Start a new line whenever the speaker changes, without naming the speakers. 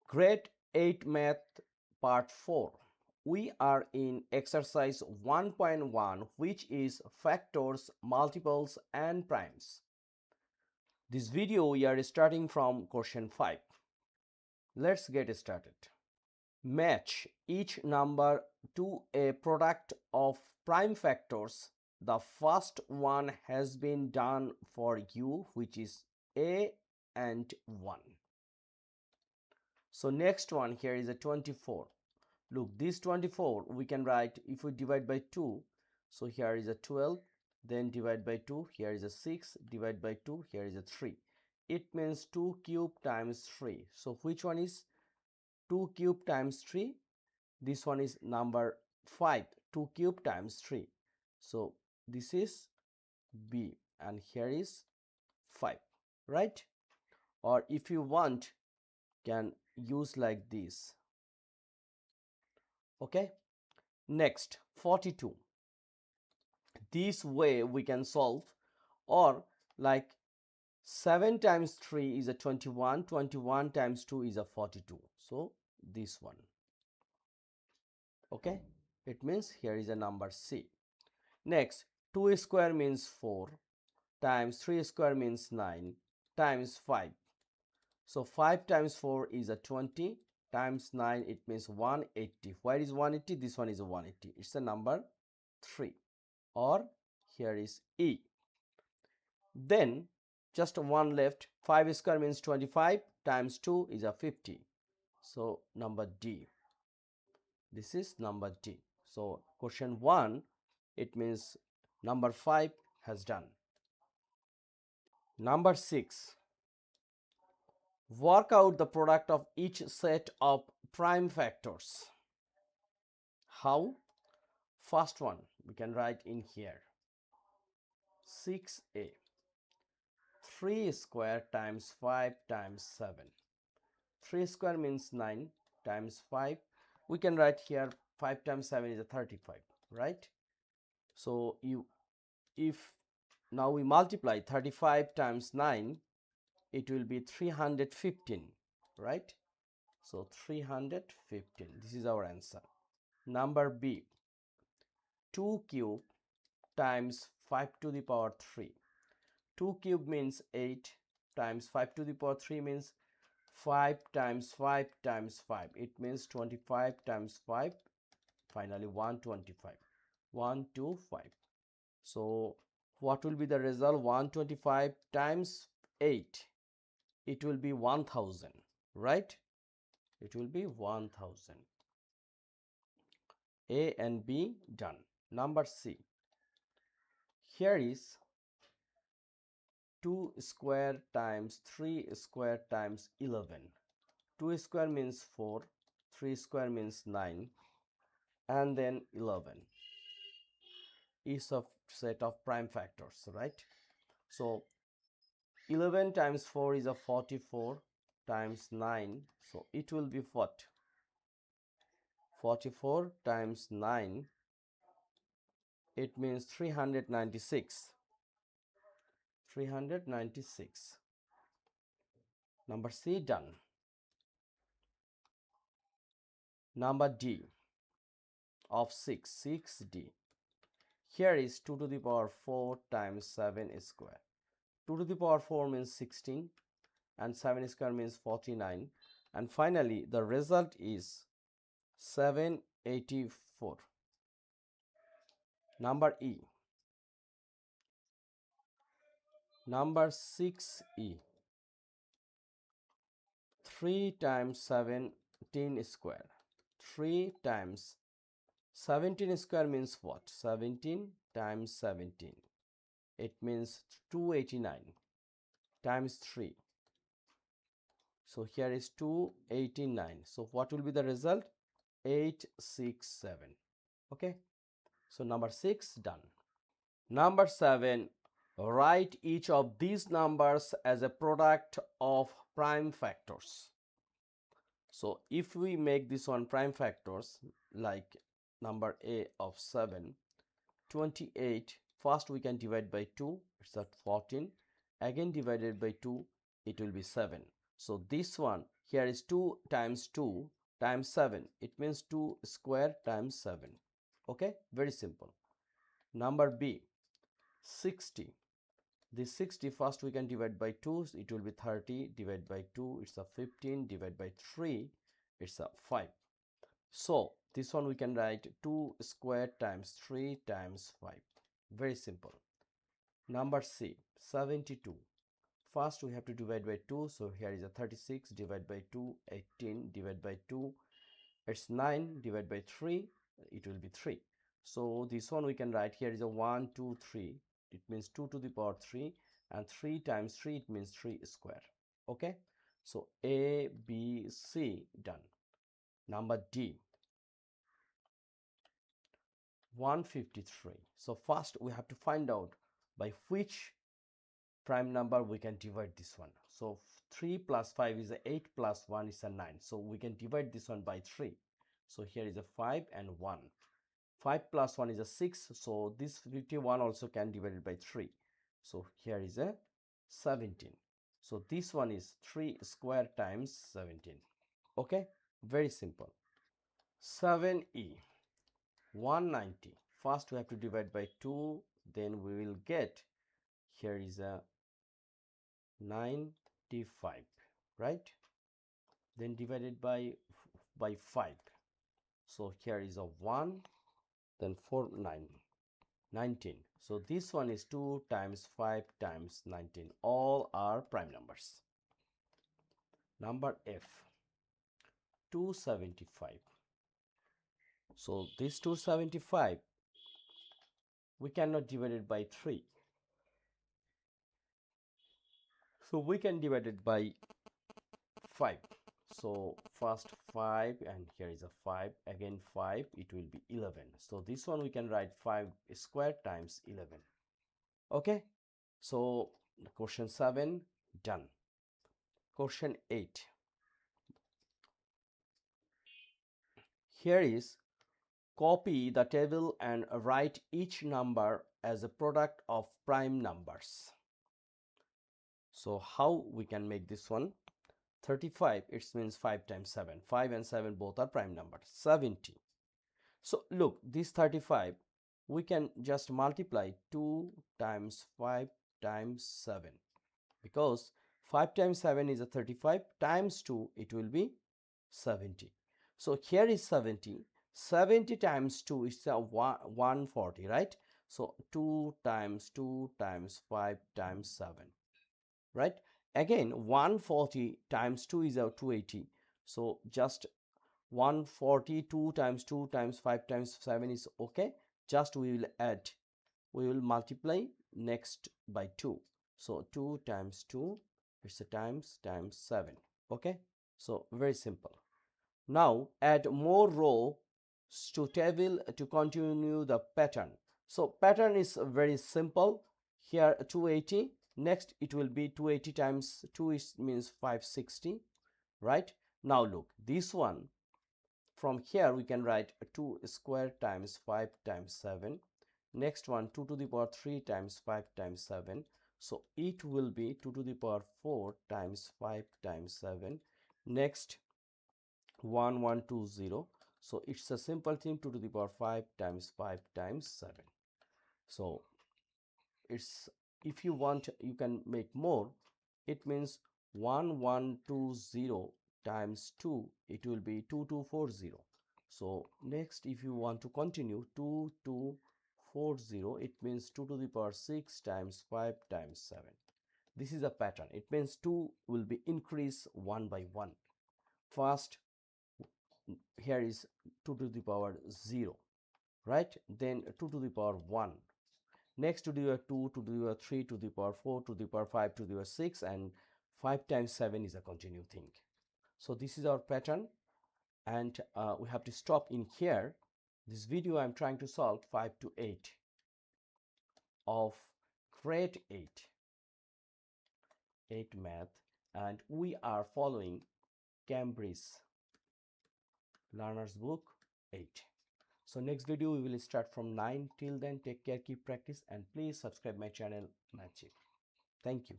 Grade 8 Math Part 4. We are in exercise 1.1, which is factors, multiples and primes. This video we are starting from question 5. Let's get started. Match each number to a product of prime factors. The first one has been done for you, which is a and 1. So next one here is a 24. Look, this 24 we can write if we divide by 2. So here is a 12, then divide by 2, here is a 6, divide by 2, here is a 3. It means 2 cube times 3. So which one is 2 cube times 3? This one is number 5, 2 cube times 3. So this is B and here is 5, right? Or if you want, can use like this. Okay, next 42. This way we can solve, or like 7 times 3 is a 21, 21 times 2 is a 42. So this one. Okay, it means here is a number C. Next, 2 square means 4 times 3 square means 9 times 5. So 5 times 4 is a 20 times 9, it means 180. Where is 180? This one is a 180. It's a number 3, or here is E. Then just one left. 5 square means 25 times 2 is a 50. So number D. This is number D. So question 1, it means number 5 has done. Number 6. Work out the product of each set of prime factors. How? First one we can write in here. 6a. 3 square times 5 times 7. 3 square means 9 times 5. We can write here 5 times 7 is a 35, right? So if now we multiply 35 times 9, it will be 315, right? So 315, this is our answer. Number B, 2 cube times 5 to the power 3. 2 cube means 8 times 5 to the power 3 means 5 times 5 times 5. It means 25 times 5. Finally 125. 125. So what will be the result? 125 times 8. It will be 1000, right? It will be 1000. A and B done. Number C. Here is 2 square times 3 square times 11. 2 square means 4, 3 square means 9, and then 11 is a set of prime factors, right? So 11 times 4 is a 44 times 9, so it will be what? 44 times 9, it means 396. 396. Number C done. Number D of 6, 6D. Here is 2 to the power 4 times 7 square. 2 to the power 4 means 16 and 7 square means 49, and finally the result is 784. Number E. Number 6E. 3 times 17 square. 3 times 17 square means what? 17 times 17. It means 289 times 3. So here is 289. So what will be the result? 867. Okay. So number 6 done. Number 7. Write each of these numbers as a product of prime factors. So if we make this one prime factors, like number A of 7, 28, first we can divide by 2, it's at 14, again divided by 2, it will be 7. So this one Here is 2 times 2 times 7. It means 2 square times 7. Okay, very simple. Number B, 60. This 60 first we can divide by 2, so it will be 30, divide by 2, it's a 15, divide by 3, it's a 5. So this one we can write 2 square times 3 times 5. Very simple. Number C, 72. First we have to divide by 2, so here is a 36, divide by 2, 18, divide by 2, it's 9, divide by 3, it will be 3. So this one we can write here is a 1, 2, 3, it means 2 to the power 3, and 3 times 3, it means 3 square. Okay, so A, B, C, done. Number D, 153. So first we have to find out by which prime number we can divide this one. So 3 plus 5 is a 8, plus 1 is a 9. So we can divide this one by 3. So here is a 5 and 1. 5 plus 1 is a 6. So this 51 also can divide it by 3. So here is a 17. So this one is 3 square times 17. Okay, very simple. 7E, 190. First we have to divide by 2, then we will get, here is a 95, right? Then divided by 5. So here is a 1, then 4, 9, 19. So this one is 2 times 5 times 19. All are prime numbers. Number F, 275. So this 275 we cannot divide it by 3. So we can divide it by 5. So first 5, and here is a 5, again 5, it will be 11. So this one we can write 5 square times 11. Okay, so question 7 done. Question 8. Here is, copy the table and write each number as a product of prime numbers. So how we can make this one? 35, it means 5 times 7. 5 and 7 both are prime numbers. 70. So look, this 35, we can just multiply 2 times 5 times 7, because 5 times 7 is a 35, times 2, it will be 70. So here is 70. 70 times 2 is a 140, right? So 2 times 2 times 5 times 7, right? Again 140 times 2 is a 280. So just 142 times 2 times 5 times 7 is okay. Just we will add, we will multiply next by 2. So 2 times 2, it's a times 7. Okay, so very simple. Now add more rows to table to continue the pattern. So pattern is very simple. Here 280, next it will be 280 times 2 is means 560, right? Now look, this one, from here we can write 2 square times 5 times 7. Next one, 2 to the power 3 times 5 times 7. So it will be 2 to the power 4 times 5 times 7. Next 1120. So it's a simple thing, 2 to the power 5 times 5 times 7. So it's, if you want you can make more. It means 1120 times 2, it will be 2240. So next, if you want to continue, 2240, it means 2 to the power 6 times 5 times 7. This is a pattern. It means 2 will be increased one by one. First, here is 2 to the power 0, right? Then 2 to the power 1. Next, to the power 2, to the power 3, to the power 4, to the power 5, to the power 6, and 5 times 7 is a continued thing. So this is our pattern, and we have to stop in here. This video I'm trying to solve 5 to 8 of grade 8 math, and we are following Cambridge Learner's Book 8. So next video we will start from 9. Till then, take care, keep practice, and please subscribe my channel Mathchief. Thank you.